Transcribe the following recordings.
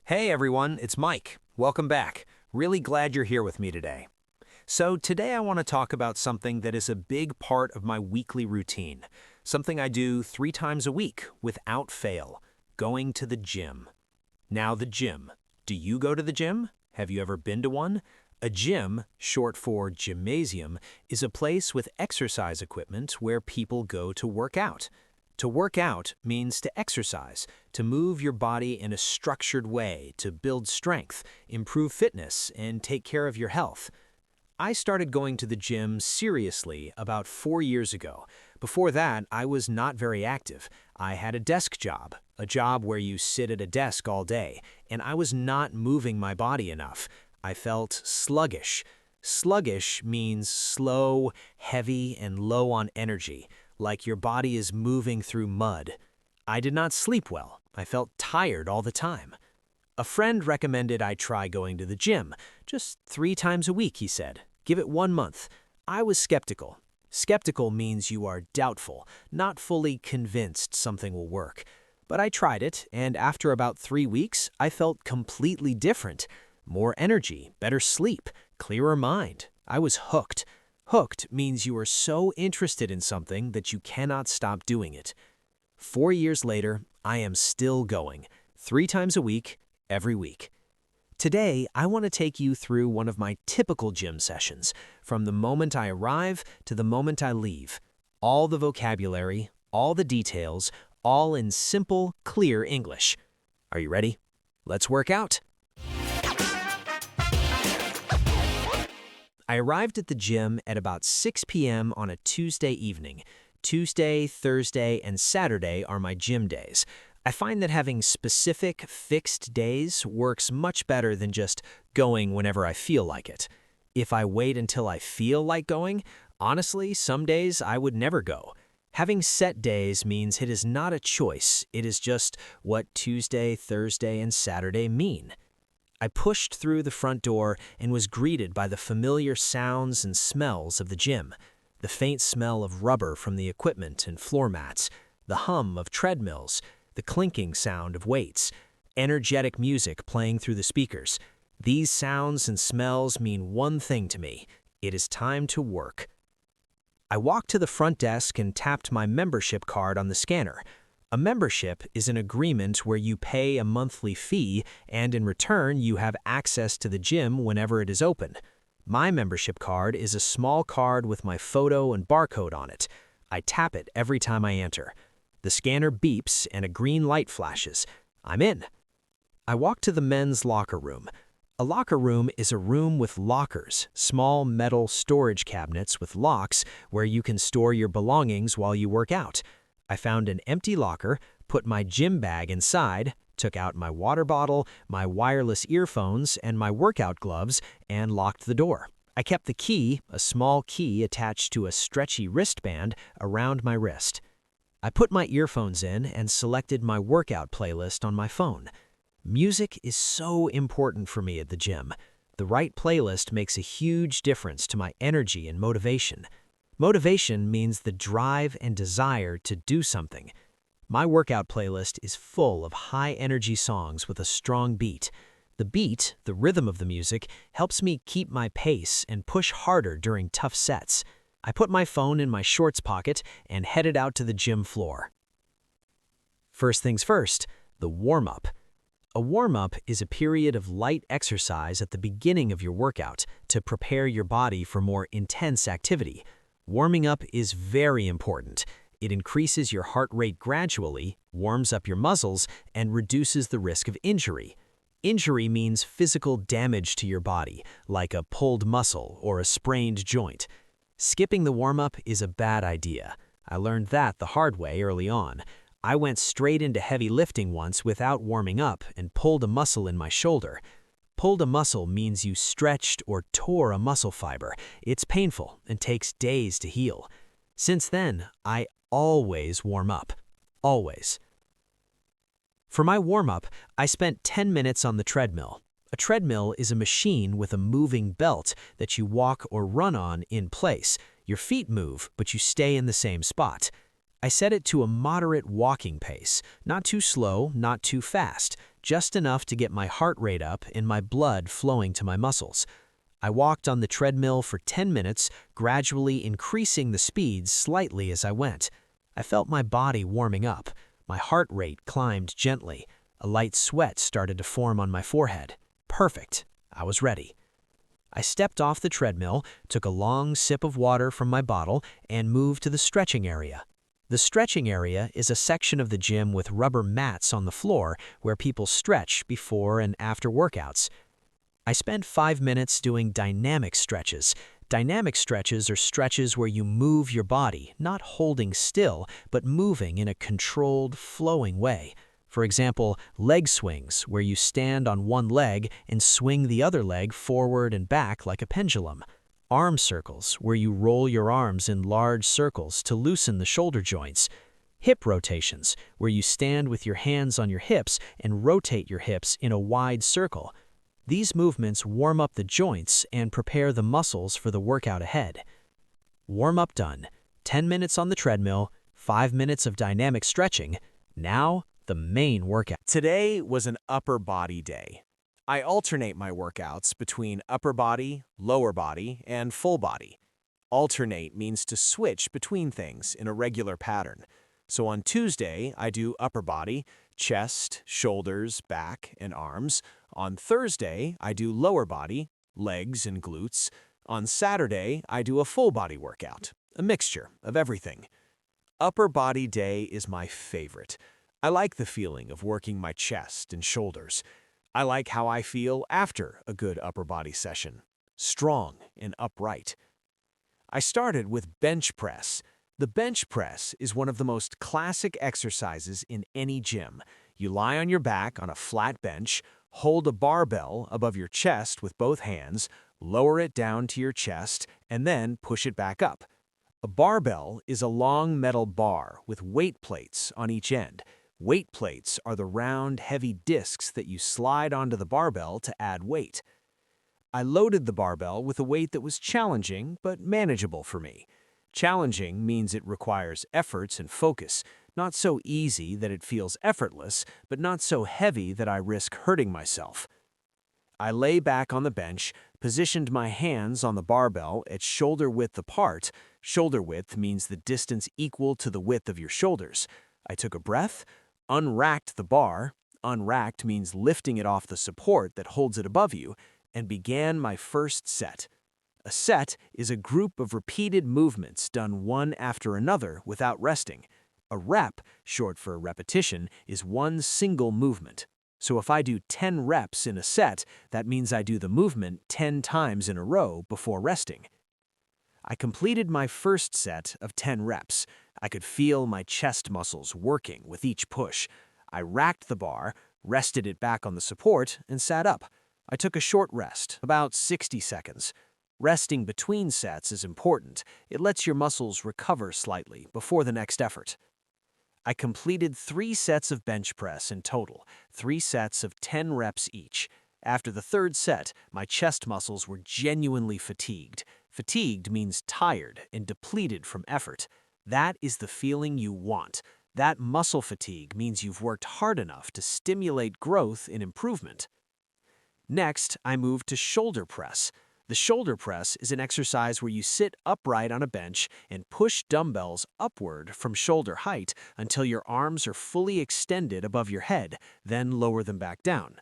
Hey everyone, it's Mike. Welcome back. Really glad you're here with me today. So today I want to talk about something that is a big part of my weekly routine, something I do 3 times a week without fail, going to the gym. Now the gym. Do you go to the gym? Have you ever been to one? A gym, short for gymnasium, is a place with exercise equipment where people go to work out. To work out means to exercise, to move your body in a structured way, to build strength, improve fitness, and take care of your health. I started going to the gym seriously about 4 years ago. Before that, I was not very active. I had a desk job, a job where you sit at a desk all day, and I was not moving my body enough. I felt sluggish. Sluggish means slow, heavy, and low on energy, like your body is moving through mud. I did not sleep well. I felt tired all the time. A friend recommended I try going to the gym, just 3 times a week, he said. Give it 1 month. I was skeptical. Skeptical means you are doubtful, not fully convinced something will work. But I tried it, and after about 3 weeks, I felt completely different. More energy, better sleep, clearer mind. I was hooked. Hooked means you are so interested in something that you cannot stop doing it. 4 years later, I am still going, 3 times a week, every week. Today, I want to take you through one of my typical gym sessions, from the moment I arrive to the moment I leave. All the vocabulary, all the details, all in simple, clear English. Are you ready? Let's work out. I arrived at the gym at about 6 p.m. on a Tuesday evening. Tuesday, Thursday, and Saturday are my gym days. I find that having specific, fixed days works much better than just going whenever I feel like it. If I wait until I feel like going, honestly, some days I would never go. Having set days means it is not a choice, it is just what Tuesday, Thursday, and Saturday mean. I pushed through the front door and was greeted by the familiar sounds and smells of the gym. The faint smell of rubber from the equipment and floor mats, the hum of treadmills, the clinking sound of weights, energetic music playing through the speakers. These sounds and smells mean one thing to me. It is time to work. I walked to the front desk and tapped my membership card on the scanner. A membership is an agreement where you pay a monthly fee and in return you have access to the gym whenever it is open. My membership card is a small card with my photo and barcode on it. I tap it every time I enter. The scanner beeps and a green light flashes. I'm in. I walk to the men's locker room. A locker room is a room with lockers, small metal storage cabinets with locks where you can store your belongings while you work out. I found an empty locker, put my gym bag inside, took out my water bottle, my wireless earphones, and my workout gloves, and locked the door. I kept the key, a small key attached to a stretchy wristband, around my wrist. I put my earphones in and selected my workout playlist on my phone. Music is so important for me at the gym. The right playlist makes a huge difference to my energy and motivation. Motivation means the drive and desire to do something. My workout playlist is full of high-energy songs with a strong beat. The beat, the rhythm of the music, helps me keep my pace and push harder during tough sets. I put my phone in my shorts pocket and headed out to the gym floor. First things first, the warm-up. A warm-up is a period of light exercise at the beginning of your workout to prepare your body for more intense activity. Warming up is very important. It increases your heart rate gradually, warms up your muscles, and reduces the risk of injury. Injury means physical damage to your body, like a pulled muscle or a sprained joint. Skipping the warm-up is a bad idea. I learned that the hard way early on. I went straight into heavy lifting once without warming up and pulled a muscle in my shoulder. Pulled a muscle means you stretched or tore a muscle fiber. It's painful and takes days to heal. Since then, I always warm up. Always. For my warm-up, I spent 10 minutes on the treadmill. A treadmill is a machine with a moving belt that you walk or run on in place. Your feet move, but you stay in the same spot. I set it to a moderate walking pace, not too slow, not too fast, just enough to get my heart rate up and my blood flowing to my muscles. I walked on the treadmill for 10 minutes, gradually increasing the speed slightly as I went. I felt my body warming up. My heart rate climbed gently. A light sweat started to form on my forehead. Perfect. I was ready. I stepped off the treadmill, took a long sip of water from my bottle, and moved to the stretching area. The stretching area is a section of the gym with rubber mats on the floor where people stretch before and after workouts. I spent 5 minutes doing dynamic stretches. Dynamic stretches are stretches where you move your body, not holding still, but moving in a controlled, flowing way. For example, leg swings, where you stand on one leg and swing the other leg forward and back like a pendulum. Arm circles, where you roll your arms in large circles to loosen the shoulder joints. Hip rotations, where you stand with your hands on your hips and rotate your hips in a wide circle. These movements warm up the joints and prepare the muscles for the workout ahead. Warm-up done. 10 minutes on the treadmill, 5 minutes of dynamic stretching. Now, the main workout. Today was an upper body day. I alternate my workouts between upper body, lower body, and full body. Alternate means to switch between things in a regular pattern. So on Tuesday, I do upper body, chest, shoulders, back, and arms. On Thursday, I do lower body, legs and glutes. On Saturday, I do a full body workout, a mixture of everything. Upper body day is my favorite. I like the feeling of working my chest and shoulders. I like how I feel after a good upper body session, strong and upright. I started with bench press. The bench press is one of the most classic exercises in any gym. You lie on your back on a flat bench, hold a barbell above your chest with both hands, lower it down to your chest, and then push it back up. A barbell is a long metal bar with weight plates on each end. Weight plates are the round, heavy discs that you slide onto the barbell to add weight. I loaded the barbell with a weight that was challenging but manageable for me. Challenging means it requires efforts and focus, not so easy that it feels effortless, but not so heavy that I risk hurting myself. I lay back on the bench, positioned my hands on the barbell at shoulder width apart. Shoulder width means the distance equal to the width of your shoulders. I took a breath, unracked the bar, unracked means lifting it off the support that holds it above you, and began my first set. A set is a group of repeated movements done one after another without resting. A rep, short for repetition, is one single movement. So if I do 10 reps in a set, that means I do the movement 10 times in a row before resting. I completed my first set of 10 reps. I could feel my chest muscles working with each push. I racked the bar, rested it back on the support, and sat up. I took a short rest, about 60 seconds. Resting between sets is important. It lets your muscles recover slightly before the next effort. I completed 3 sets of bench press in total, 3 sets of 10 reps each. After the third set, my chest muscles were genuinely fatigued. Fatigued means tired and depleted from effort. That is the feeling you want. That muscle fatigue means you've worked hard enough to stimulate growth and improvement. Next, I moved to shoulder press. The shoulder press is an exercise where you sit upright on a bench and push dumbbells upward from shoulder height until your arms are fully extended above your head, then lower them back down.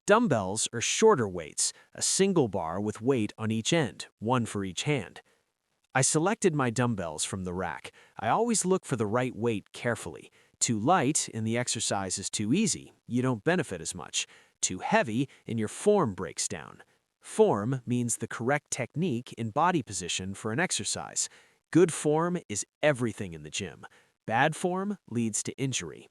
Dumbbells are shorter weights, a single bar with weight on each end, one for each hand. I selected my dumbbells from the rack. I always look for the right weight carefully. Too light and the exercise is too easy. You don't benefit as much. Too heavy and your form breaks down. Form means the correct technique and body position for an exercise. Good form is everything in the gym. Bad form leads to injury.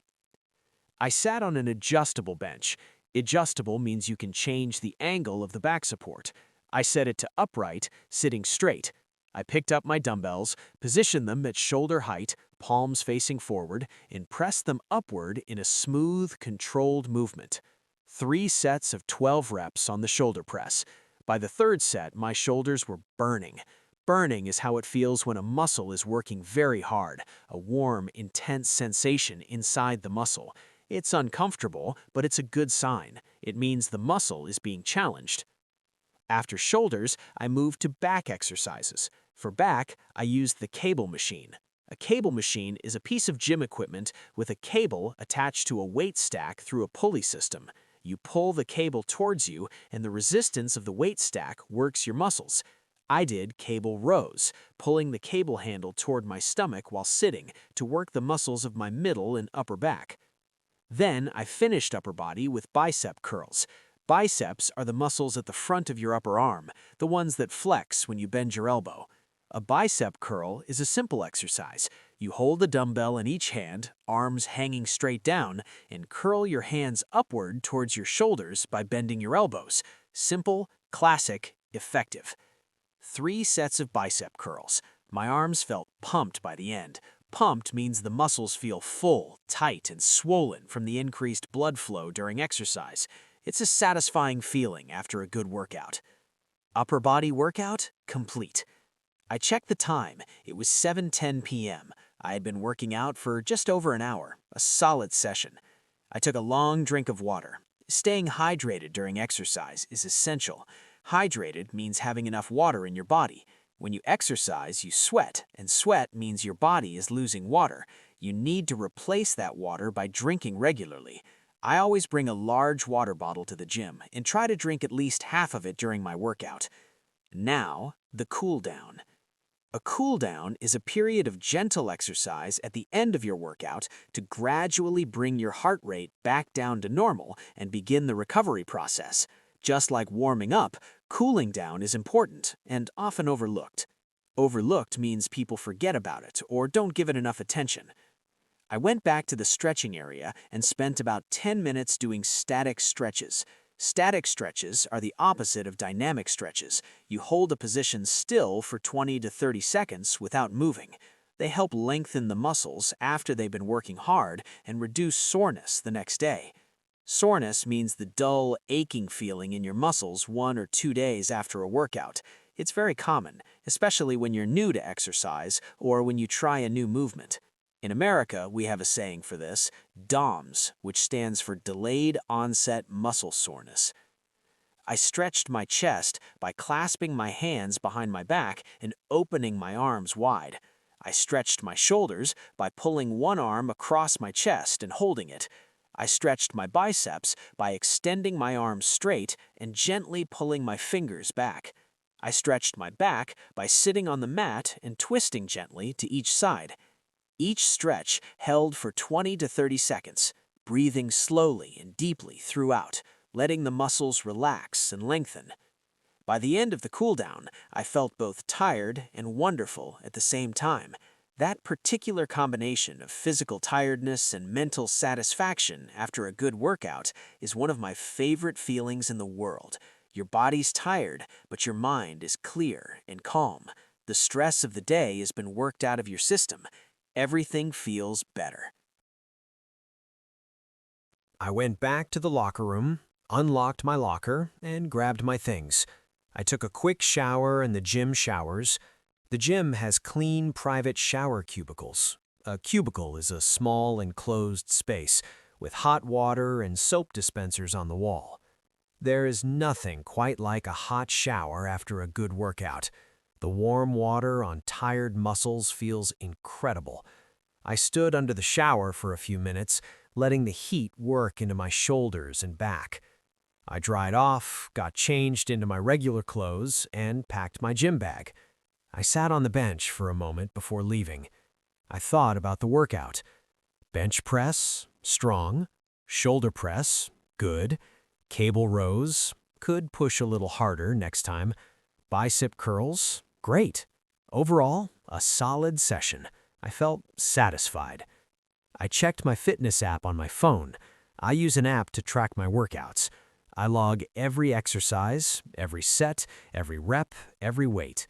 I sat on an adjustable bench. Adjustable means you can change the angle of the back support. I set it to upright, sitting straight. I picked up my dumbbells, positioned them at shoulder height, palms facing forward, and pressed them upward in a smooth, controlled movement. 3 sets of 12 reps on the shoulder press. By the third set, my shoulders were burning. Burning is how it feels when a muscle is working very hard, a warm, intense sensation inside the muscle. It's uncomfortable, but it's a good sign. It means the muscle is being challenged. After shoulders, I moved to back exercises. For back, I used the cable machine. A cable machine is a piece of gym equipment with a cable attached to a weight stack through a pulley system. You pull the cable towards you, and the resistance of the weight stack works your muscles. I did cable rows, pulling the cable handle toward my stomach while sitting to work the muscles of my middle and upper back. Then I finished upper body with bicep curls. Biceps are the muscles at the front of your upper arm, the ones that flex when you bend your elbow. A bicep curl is a simple exercise. You hold a dumbbell in each hand, arms hanging straight down, and curl your hands upward towards your shoulders by bending your elbows. Simple, classic, effective. 3 sets of bicep curls. My arms felt pumped by the end. Pumped means the muscles feel full, tight, and swollen from the increased blood flow during exercise. It's a satisfying feeling after a good workout. Upper body workout complete. I checked the time. It was 7:10 p.m. I had been working out for just over an hour, a solid session. I took a long drink of water. Staying hydrated during exercise is essential. Hydrated means having enough water in your body. When you exercise, you sweat, and sweat means your body is losing water. You need to replace that water by drinking regularly. I always bring a large water bottle to the gym and try to drink at least half of it during my workout. Now, the cool down. A cool down is a period of gentle exercise at the end of your workout to gradually bring your heart rate back down to normal and begin the recovery process. Just like warming up, cooling down is important and often overlooked. Overlooked means people forget about it or don't give it enough attention. I went back to the stretching area and spent about 10 minutes doing static stretches. Static stretches are the opposite of dynamic stretches. You hold a position still for 20 to 30 seconds without moving. They help lengthen the muscles after they've been working hard and reduce soreness the next day. Soreness means the dull, aching feeling in your muscles 1 or 2 days after a workout. It's very common, especially when you're new to exercise or when you try a new movement. In America, we have a saying for this, DOMS, which stands for Delayed Onset Muscle Soreness. I stretched my chest by clasping my hands behind my back and opening my arms wide. I stretched my shoulders by pulling one arm across my chest and holding it. I stretched my biceps by extending my arms straight and gently pulling my fingers back. I stretched my back by sitting on the mat and twisting gently to each side. Each stretch held for 20 to 30 seconds, breathing slowly and deeply throughout, letting the muscles relax and lengthen. By the end of the cooldown, I felt both tired and wonderful at the same time. That particular combination of physical tiredness and mental satisfaction after a good workout is one of my favorite feelings in the world. Your body's tired, but your mind is clear and calm. The stress of the day has been worked out of your system. Everything feels better. I went back to the locker room, unlocked my locker, and grabbed my things. I took a quick shower in the gym showers. The gym has clean, private shower cubicles. A cubicle is a small, enclosed space with hot water and soap dispensers on the wall. There is nothing quite like a hot shower after a good workout. The warm water on tired muscles feels incredible. I stood under the shower for a few minutes, letting the heat work into my shoulders and back. I dried off, got changed into my regular clothes, and packed my gym bag. I sat on the bench for a moment before leaving. I thought about the workout. Bench press, strong. Shoulder press, good. Cable rows, could push a little harder next time. Bicep curls, great. Overall, a solid session. I felt satisfied. I checked my fitness app on my phone. I use an app to track my workouts. I log every exercise, every set, every rep, every weight.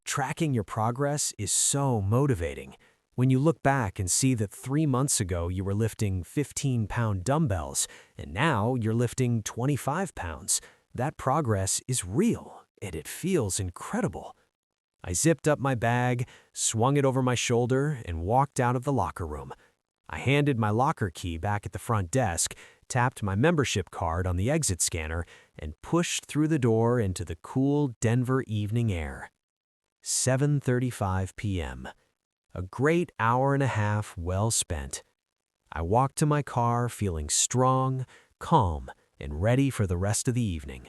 Tracking your progress is so motivating. When you look back and see that 3 months ago you were lifting 15-pound dumbbells and now you're lifting 25 pounds, that progress is real and it feels incredible. I zipped up my bag, swung it over my shoulder, and walked out of the locker room. I handed my locker key back at the front desk, tapped my membership card on the exit scanner, and pushed through the door into the cool Denver evening air. 7:35 p.m. A great hour and a half well spent. I walked to my car feeling strong, calm, and ready for the rest of the evening.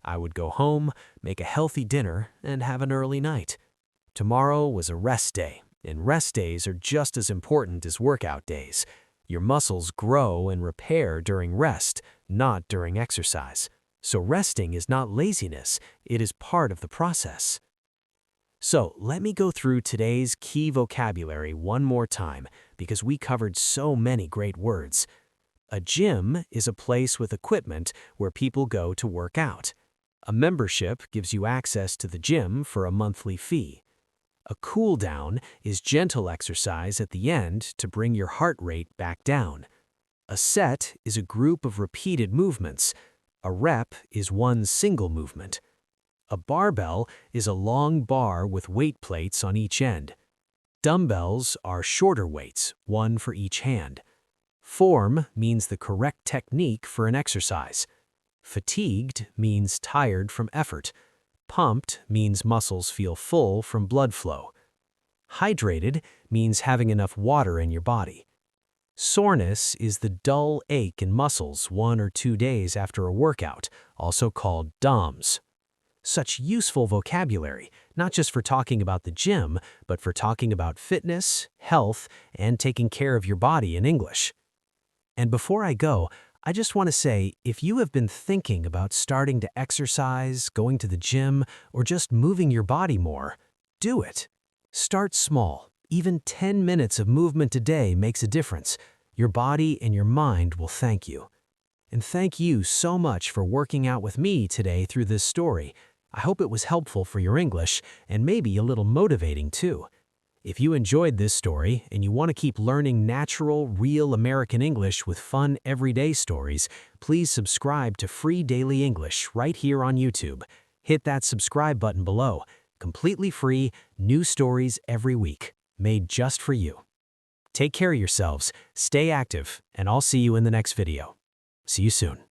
I would go home, make a healthy dinner, and have an early night. Tomorrow was a rest day, and rest days are just as important as workout days. Your muscles grow and repair during rest, not during exercise. So resting is not laziness, it is part of the process. So let me go through today's key vocabulary one more time because we covered so many great words. A gym is a place with equipment where people go to work out. A membership gives you access to the gym for a monthly fee. A cool down is gentle exercise at the end to bring your heart rate back down. A set is a group of repeated movements. A rep is one single movement. A barbell is a long bar with weight plates on each end. Dumbbells are shorter weights, one for each hand. Form means the correct technique for an exercise. Fatigued means tired from effort. Pumped means muscles feel full from blood flow. Hydrated means having enough water in your body. Soreness is the dull ache in muscles 1 or 2 days after a workout, also called DOMS. Such useful vocabulary, not just for talking about the gym, but for talking about fitness, health, and taking care of your body in English. And before I go, I just want to say, if you have been thinking about starting to exercise, going to the gym, or just moving your body more, do it. Start small. Even 10 minutes of movement a day makes a difference. Your body and your mind will thank you. And thank you so much for working out with me today through this story. I hope it was helpful for your English and maybe a little motivating too. If you enjoyed this story and you want to keep learning natural, real American English with fun everyday stories, please subscribe to Free Daily English right here on YouTube. Hit that subscribe button below. Completely free, new stories every week, made just for you. Take care of yourselves, stay active, and I'll see you in the next video. See you soon.